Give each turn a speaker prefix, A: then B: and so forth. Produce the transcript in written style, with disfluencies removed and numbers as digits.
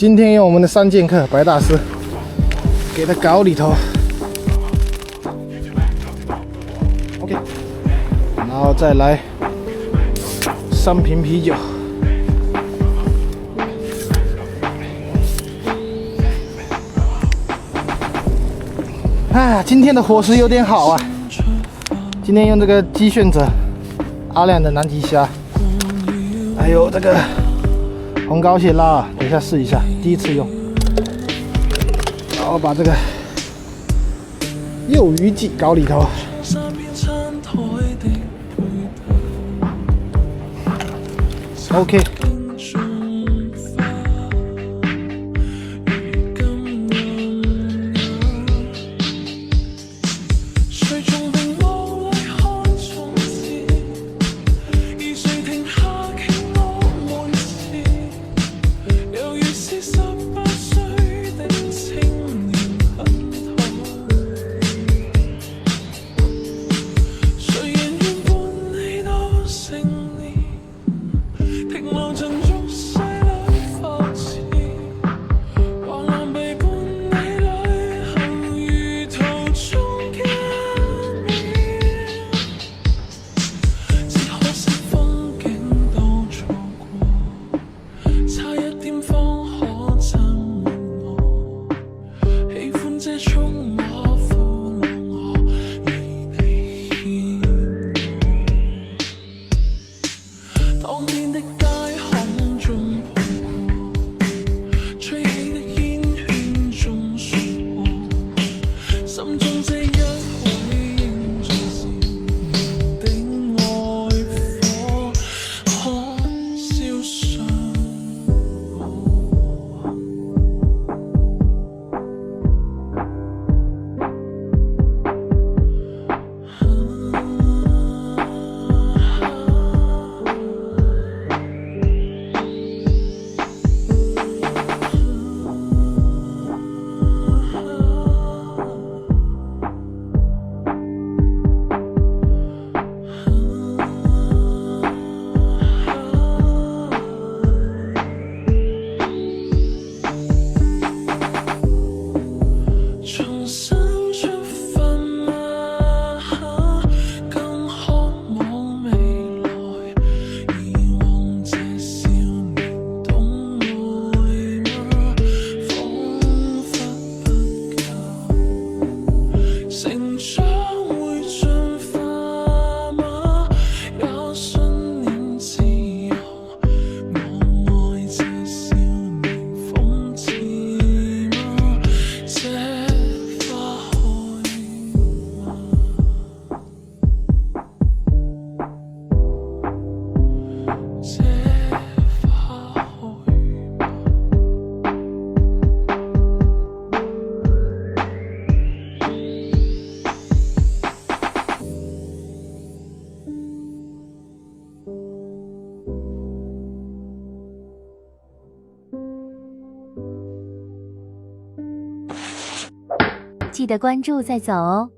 A: 今天用我们的3剑客白大师给它搞里头 ，OK， 然后再来3瓶啤酒。今天的伙食有点好啊！今天用这个鸡炫者阿亮的南极虾，还有这个红膏蟹捞，等一下试一下，第一次用。然后把这个幼鱼记搞里头。OK。
B: 记得关注再走哦。